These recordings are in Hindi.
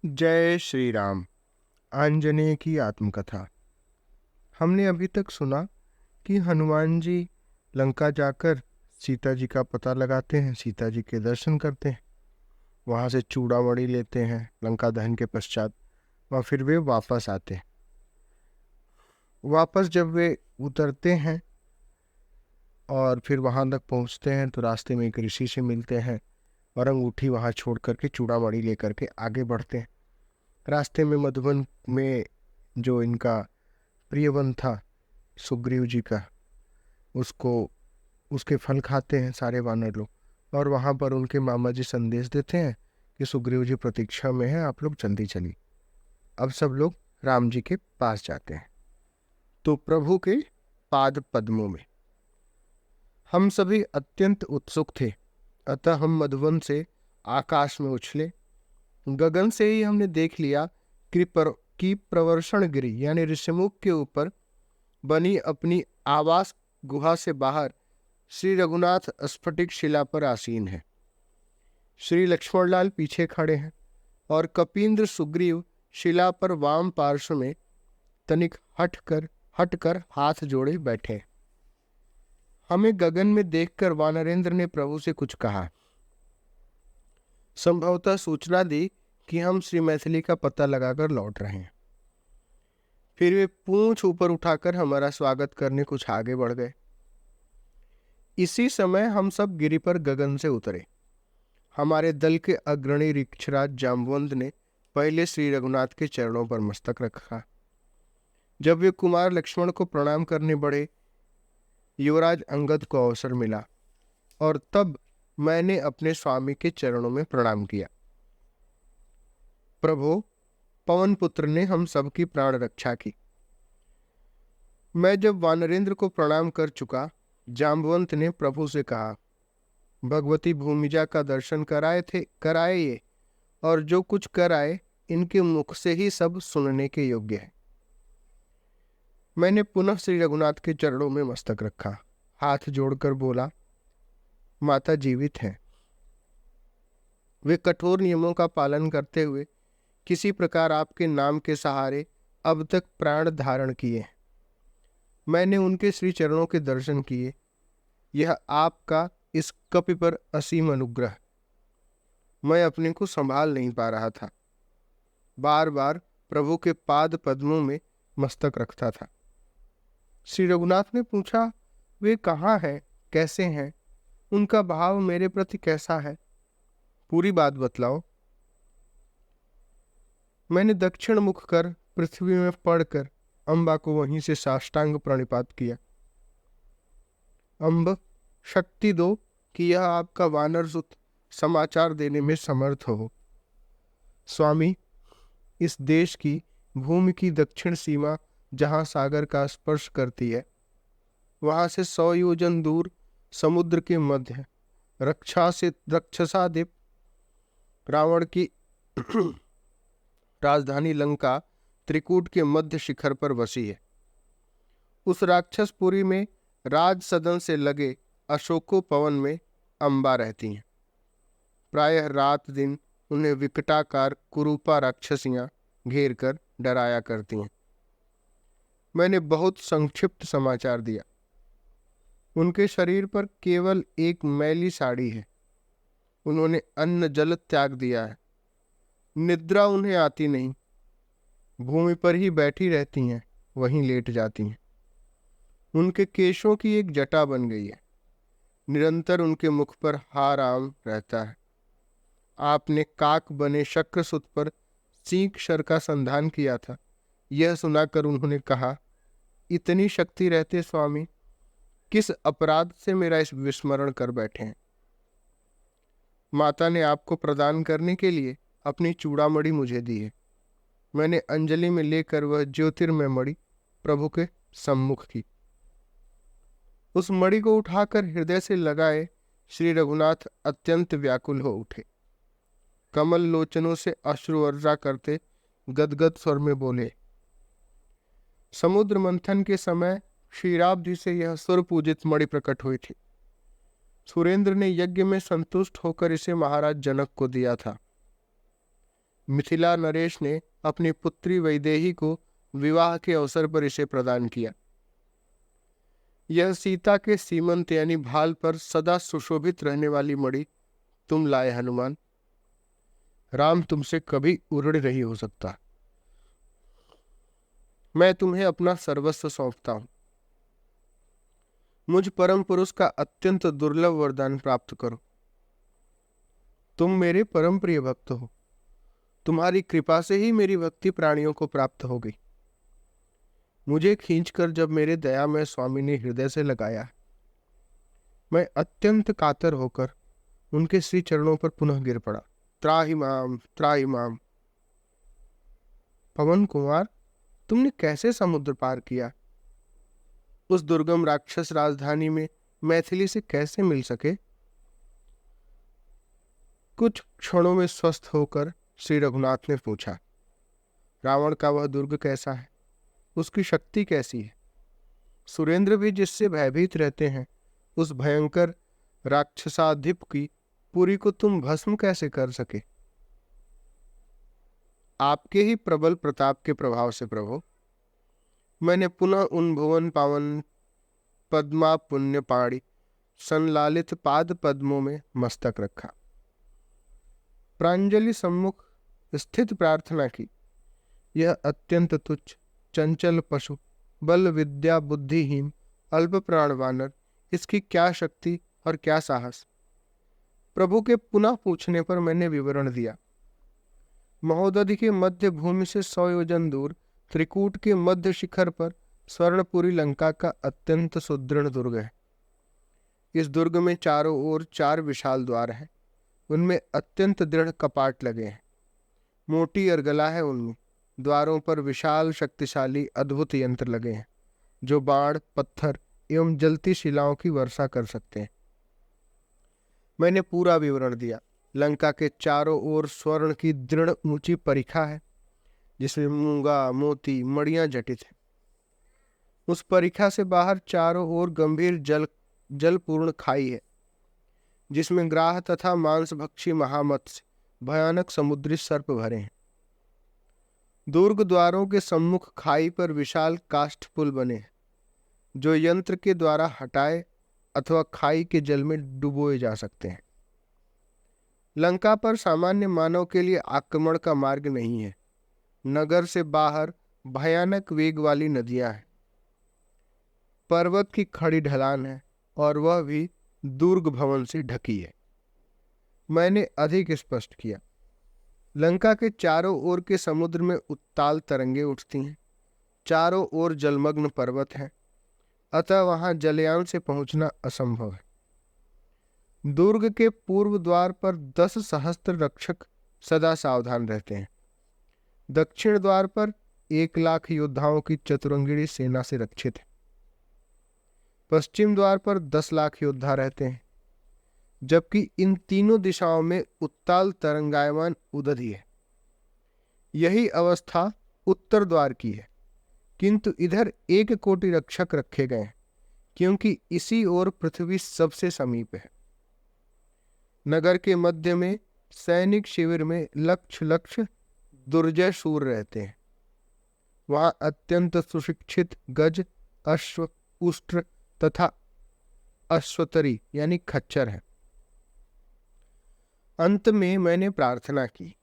जय श्री राम। आंजनेय की आत्मकथा। हमने अभी तक सुना कि हनुमान जी लंका जाकर सीता जी का पता लगाते हैं, सीता जी के दर्शन करते हैं, वहाँ से चूड़ामणि लेते हैं लंका दहन के पश्चात, और फिर वे वापस आते हैं। वापस जब वे उतरते हैं और फिर वहाँ तक पहुँचते हैं तो रास्ते में एक ऋषि से मिलते हैं और अंगूठी वहाँ छोड़ करके चूड़ामणि लेकर के आगे बढ़ते हैं। रास्ते में मधुबन में जो इनका प्रियवन था सुग्रीव जी का, उसको उसके फल खाते हैं सारे वानर लोग, और वहाँ पर उनके मामा जी संदेश देते हैं कि सुग्रीव जी प्रतीक्षा में है, आप लोग जल्दी चलिए। अब सब लोग राम जी के पास जाते हैं तो प्रभु के पाद पद्मों में हम सभी अत्यंत उत्सुक थे, अतः हम मधुवन से आकाश में उछले। गगन से ही हमने देख लिया कि प्रवर्षण गिरी यानी ऋषिमुख के ऊपर बनी अपनी आवास गुहा से बाहर श्री रघुनाथ स्फटिक शिला पर आसीन है। श्री लक्ष्मणलाल पीछे खड़े हैं और कपींद्र सुग्रीव शिला पर वाम पार्श्व में तनिक हटकर हाथ जोड़े बैठे। हमें गगन में देखकर वानरेंद्र ने प्रभु से कुछ कहा, संभवतः सूचना दी कि हम श्री मैथिली का पता लगाकर लौट रहे हैं। फिर वे पूंछ ऊपर उठाकर हमारा स्वागत करने कुछ आगे बढ़ गए। इसी समय हम सब गिरी पर गगन से उतरे। हमारे दल के अग्रणी ऋक्षराज जाम्बवंत ने पहले श्री रघुनाथ के चरणों पर मस्तक रखा। जब वे कुमार लक्ष्मण को प्रणाम करने बढ़े, युवराज अंगद को अवसर मिला और तब मैंने अपने स्वामी के चरणों में प्रणाम किया। प्रभु, पवन पुत्र ने हम सबकी प्राण रक्षा की। मैं जब वानरेंद्र को प्रणाम कर चुका, जाम्बवंत ने प्रभु से कहा, भगवती भूमिजा का दर्शन कराए ये, और जो कुछ कराए इनके मुख से ही सब सुनने के योग्य है। मैंने पुनः श्री रघुनाथ के चरणों में मस्तक रखा, हाथ जोड़कर बोला, माता जीवित हैं। वे कठोर नियमों का पालन करते हुए किसी प्रकार आपके नाम के सहारे अब तक प्राण धारण किए। मैंने उनके श्री चरणों के दर्शन किए। यह आपका इस कपि पर असीम अनुग्रह। मैं अपने को संभाल नहीं पा रहा था, बार बार प्रभु के पाद पद्मों में मस्तक रखता था। श्री रघुनाथ ने पूछा, वे कहाँ हैं, कैसे हैं, उनका भाव मेरे प्रति कैसा है, पूरी बात बतलाओ। मैंने दक्षिण मुख कर पृथ्वी में पड़कर अम्बा को वहीं से साष्टांग प्रणिपात किया। अम्ब, शक्ति दो कि यह आपका वानर सुत समाचार देने में समर्थ हो। स्वामी, इस देश की भूमि की दक्षिण सीमा जहाँ सागर का स्पर्श करती है, वहां से 100 योजन दूर समुद्र के मध्य राक्षसाधिप रावण की राजधानी लंका त्रिकूट के मध्य शिखर पर बसी है। उस राक्षसपुरी में राज सदन से लगे अशोकोपवन में अम्बा रहती हैं। प्रायः रात दिन उन्हें विकटाकार कुरूपा राक्षसियां घेर कर डराया करती हैं। मैंने बहुत संक्षिप्त समाचार दिया। उनके शरीर पर केवल एक मैली साड़ी है। उन्होंने अन्न जल त्याग दिया है। निद्रा उन्हें आती नहीं, भूमि पर ही बैठी रहती हैं, वहीं लेट जाती हैं। उनके केशों की एक जटा बन गई है। निरंतर उनके मुख पर आराम रहता है। आपने काक बने शक्रसुत पर सींक शर का संधान किया था। यह सुनाकर उन्होंने कहा, इतनी शक्ति रहते स्वामी, किस अपराध से मेरा इस विस्मरण कर बैठे हैं। माता ने आपको प्रदान करने के लिए अपनी चूड़ामणि मुझे दी है। मैंने अंजलि में लेकर वह ज्योतिर्मय मणि प्रभु के सम्मुख की। उस मणि को उठाकर हृदय से लगाए श्री रघुनाथ अत्यंत व्याकुल हो उठे। कमल लोचनों से अश्रु वर्षा करते गदगद स्वर में बोले, समुद्र मंथन के समय क्षीराब्धि से यह सुर पूजित मणि प्रकट हुई थी। सुरेंद्र ने यज्ञ में संतुष्ट होकर इसे महाराज जनक को दिया था। मिथिला नरेश ने अपनी पुत्री वैदेही को विवाह के अवसर पर इसे प्रदान किया। यह सीता के सीमंत यानी भाल पर सदा सुशोभित रहने वाली मणि तुम लाए हनुमान। राम तुमसे कभी उऋण नहीं हो सकता। मैं तुम्हें अपना सर्वस्व सौंपता हूं। मुझ परम पुरुष का अत्यंत दुर्लभ वरदान प्राप्त करो। तुम मेरे परम प्रिय भक्त हो। तुम्हारी कृपा से ही मेरी भक्ति प्राणियों को प्राप्त हो गई। मुझे खींचकर जब मेरे दयामय स्वामी ने हृदय से लगाया, मैं अत्यंत कातर होकर उनके श्री चरणों पर पुनः गिर पड़ा। त्राहि माम, त्राहि माम। पवन कुमार, तुमने कैसे समुद्र पार किया? उस दुर्गम राक्षस राजधानी में मैथिली से कैसे मिल सके? कुछ क्षणों में स्वस्थ होकर श्री रघुनाथ ने पूछा, रावण का वह दुर्ग कैसा है? उसकी शक्ति कैसी है? सुरेंद्र भी जिससे भयभीत रहते हैं, उस भयंकर राक्षसाधिप की पुरी को तुम भस्म कैसे कर सके? आपके ही प्रबल प्रताप के प्रभाव से प्रभु, मैंने पुनः उन भुवन पावन पद्मा पुण्य पाणी संलालित पाद पद्मों में मस्तक रखा। प्रांजलि सम्मुख स्थित प्रार्थना की, यह अत्यंत तुच्छ चंचल पशु, बल विद्या बुद्धिहीन, अल्प प्राण वानर, इसकी क्या शक्ति और क्या साहस? प्रभु के पुनः पूछने पर मैंने विवरण दिया। महोदधि के मध्य भूमि से 100 योजन दूर त्रिकूट के मध्य शिखर पर स्वर्णपुरी लंका का अत्यंत सुदृढ़ दुर्ग है। इस दुर्ग में चारों ओर 4 विशाल द्वार हैं। उनमें अत्यंत दृढ़ कपाट लगे हैं। मोटी अर्गला है उनमें। द्वारों पर विशाल शक्तिशाली अद्भुत यंत्र लगे हैं, जो बाण, पत्थर एवं जलती शिलाओं की वर्षा कर सकते हैं। मैंने पूरा विवरण दिया। लंका के चारों ओर स्वर्ण की दृढ़ ऊंची परिखा है, जिसमें मूंगा, मोती, मणियां जटित है। उस परिखा से बाहर चारों ओर गंभीर जलपूर्ण खाई है, जिसमें ग्राह तथा मांसभक्षी महामत्स्य, भयानक समुद्री सर्प भरे हैं। दुर्ग द्वारों के सम्मुख खाई पर विशाल काष्ठ पुल बने हैं, जो यंत्र के द्वारा हटाए अथवा खाई के जल में डुबोए जा सकते हैं। लंका पर सामान्य मानव के लिए आक्रमण का मार्ग नहीं है। नगर से बाहर भयानक वेग वाली नदियां हैं। पर्वत की खड़ी ढलान है, और वह भी दुर्ग भवन से ढकी है। मैंने अधिक स्पष्ट किया, लंका के चारों ओर के समुद्र में उत्ताल तरंगे उठती हैं। चारों ओर जलमग्न पर्वत हैं, अतः वहां जलयान से पहुंचना असंभव है। दुर्ग के पूर्व द्वार पर 10 सहस्त्र रक्षक सदा सावधान रहते हैं। दक्षिण द्वार पर 1 लाख योद्धाओं की चतुरंगिणी सेना से रक्षित है। पश्चिम द्वार पर 10 लाख योद्धा रहते हैं, जबकि इन तीनों दिशाओं में उत्ताल तरंगायमान उदधि है। यही अवस्था उत्तर द्वार की है, किंतु इधर 1 कोटि रक्षक रखे गए हैं, क्योंकि इसी ओर पृथ्वी सबसे समीप है। नगर के मध्य में सैनिक शिविर में लक्ष लक्ष दुर्जय शूर रहते हैं। वहां अत्यंत सुशिक्षित गज, अश्व, उष्ट्र तथा अश्वतरी यानी खच्चर है। अंत में मैंने प्रार्थना की,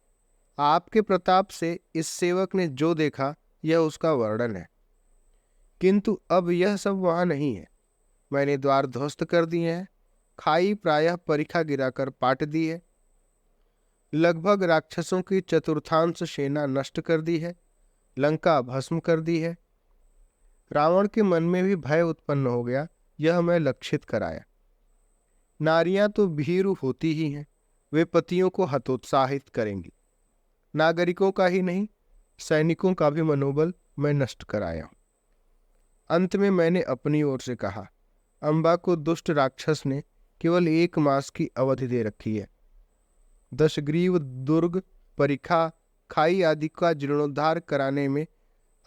आपके प्रताप से इस सेवक ने जो देखा यह उसका वर्णन है, किंतु अब यह सब वहां नहीं है। मैंने द्वार ध्वस्त कर दिए हैं, खाई प्रायः परिखा गिराकर पाट दी है, लगभग राक्षसों की चतुर्थांश सेना नष्ट कर दी है, लंका भस्म कर दी है। रावण के मन में भी भय उत्पन्न हो गया, यह मैं लक्षित कराया। नारियां तो भीरु होती ही हैं, वे पतियों को हतोत्साहित करेंगी। नागरिकों का ही नहीं, सैनिकों का भी मनोबल मैं नष्ट कराया। अंत में मैंने अपनी ओर से कहा, अंबा को दुष्ट राक्षस ने केवल 1 मास की अवधि दे रखी है। दशग्रीव दुर्ग, परिखा, खाई आदि का जीर्णोद्धार कराने में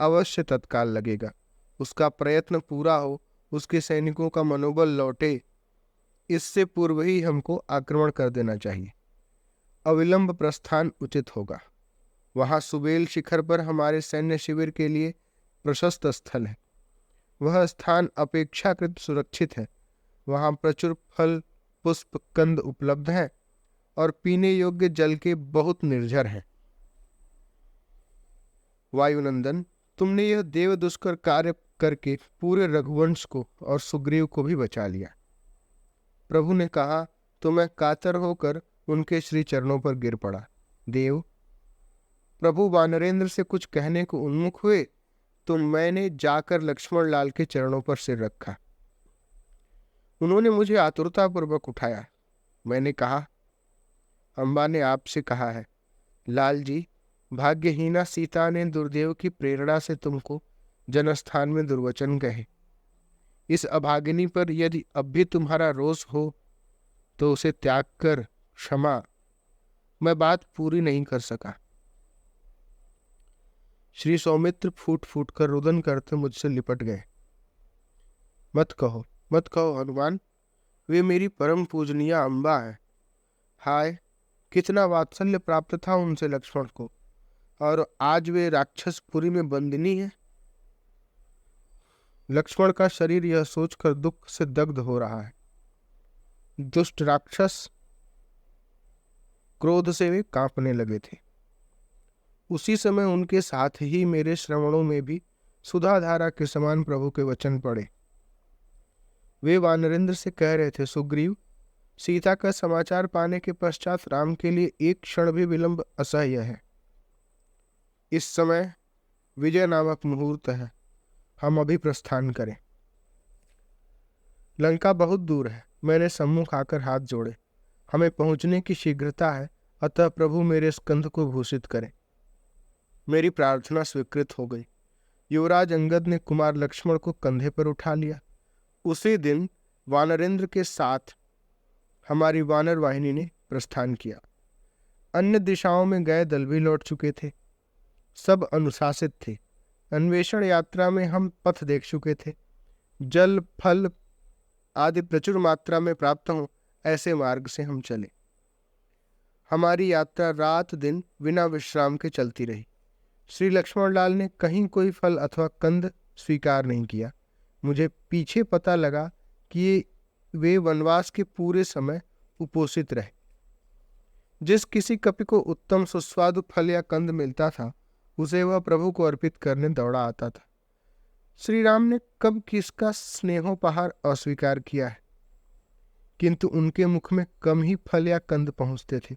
अवश्य तत्काल लगेगा। उसका प्रयत्न पूरा हो, उसके सैनिकों का मनोबल लौटे, इससे पूर्व ही हमको आक्रमण कर देना चाहिए। अविलंब प्रस्थान उचित होगा। वहां सुबेल शिखर पर हमारे सैन्य शिविर के लिए प्रशस्त स्थल है। वह स्थान अपेक्षाकृत सुरक्षित है। वहां प्रचुर फल पुष्प कंद उपलब्ध है और पीने योग्य जल के बहुत निर्झर हैं। वायुनंदन, तुमने यह देव दुष्कर कार्य करके पूरे रघुवंश को और सुग्रीव को भी बचा लिया। प्रभु ने कहा तो मैं कातर होकर उनके श्री चरणों पर गिर पड़ा। देव, प्रभु वानरेंद्र से कुछ कहने को उन्मुख हुए तो मैंने जाकर लक्ष्मण लाल के चरणों पर सिर रखा। उन्होंने मुझे आतुरतापूर्वक उठाया। मैंने कहा, अम्बा ने आपसे कहा है, लाल जी, भाग्यहीना सीता ने दुर्देव की प्रेरणा से तुमको जनस्थान में दुर्वचन कहे। इस अभागिनी पर यदि अब भी तुम्हारा रोष हो तो उसे त्याग कर क्षमा। मैं बात पूरी नहीं कर सका। श्री सौमित्र फूट फूट कर रुदन करते मुझसे लिपट गए। मत कहो हनुमान, वे मेरी परम पूजनीय अम्बा है। हाय, कितना वात्सल्य प्राप्त था उनसे लक्ष्मण को, और आज वे राक्षसपुरी में बंदिनी है। लक्ष्मण का शरीर यह सोचकर दुख से दग्ध हो रहा है। दुष्ट राक्षस, क्रोध से वे कांपने लगे थे। उसी समय उनके साथ ही मेरे श्रवणों में भी सुधाधारा के समान प्रभु के वचन पड़े। वे वानरेंद्र से कह रहे थे, सुग्रीव, सीता का समाचार पाने के पश्चात राम के लिए एक क्षण भी विलंब असह्य है। इस समय विजय नामक मुहूर्त है। हम अभी प्रस्थान करें। लंका बहुत दूर है। मैंने सम्मुख आकर हाथ जोड़े। हमें पहुंचने की शीघ्रता है, अतः प्रभु मेरे स्कंध को भूषित करें। मेरी प्रार्थना स्वीकृत हो गई। युवराज अंगद ने कुमार लक्ष्मण को कंधे पर उठा लिया। उसी दिन वानरेंद्र के साथ हमारी वानर वाहिनी ने प्रस्थान किया। अन्य दिशाओं में गए दल भी लौट चुके थे। सब अनुशासित थे। अन्वेषण यात्रा में हम पथ देख चुके थे। जल फल आदि प्रचुर मात्रा में प्राप्त हों, ऐसे मार्ग से हम चले। हमारी यात्रा रात दिन बिना विश्राम के चलती रही। श्री लक्ष्मण लाल ने कहीं कोई फल अथवा कंद स्वीकार नहीं किया। मुझे पीछे पता लगा कि वे वनवास के पूरे समय उपोषित रहे। जिस किसी कपि को उत्तम सुस्वादु फल या कंद मिलता था, उसे वह प्रभु को अर्पित करने दौड़ा आता था। श्री राम ने कब किसका स्नेहोपहार अस्वीकार किया है, किंतु उनके मुख में कम ही फल या कंद पहुंचते थे।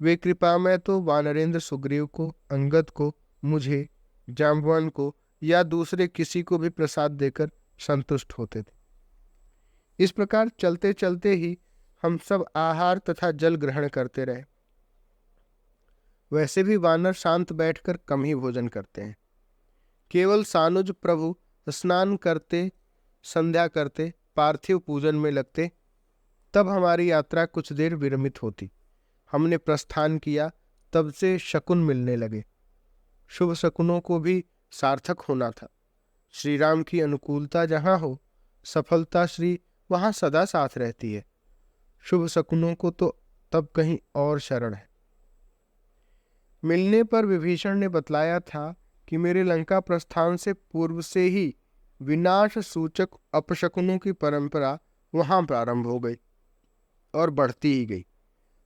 वे कृपामय तो वानरेंद्र, सुग्रीव को, अंगद को, मुझे, जाम्बवान को या दूसरे किसी को भी प्रसाद देकर संतुष्ट होते थे। इस प्रकार चलते चलते ही हम सब आहार तथा जल ग्रहण करते रहे। वैसे भी वानर शांत बैठकर कम ही भोजन करते हैं। केवल सानुज प्रभु स्नान करते, संध्या करते, पार्थिव पूजन में लगते, तब हमारी यात्रा कुछ देर विरमित होती। हमने प्रस्थान किया, तब से शकुन मिलने लगे। शुभ शकुनों को भी सार्थक होना था। श्री राम की अनुकूलता जहां हो, सफलता श्री वहां सदा साथ रहती है। शुभ शकुनों को तो तब कहीं और शरण है। मिलने पर विभीषण ने बतलाया था कि मेरे लंका प्रस्थान से पूर्व से ही विनाश सूचक अपशकुनों की परंपरा वहां प्रारंभ हो गई और बढ़ती ही गई।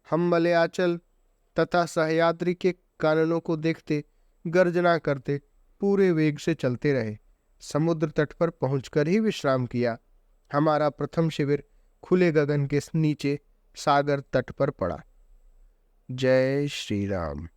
हम मलयाचल तथा सहयात्री के काननों को देखते, गर्जना करते पूरे वेग से चलते रहे। समुद्र तट पर पहुंचकर ही विश्राम किया। हमारा प्रथम शिविर खुले गगन के नीचे सागर तट पर पड़ा। जय श्री राम।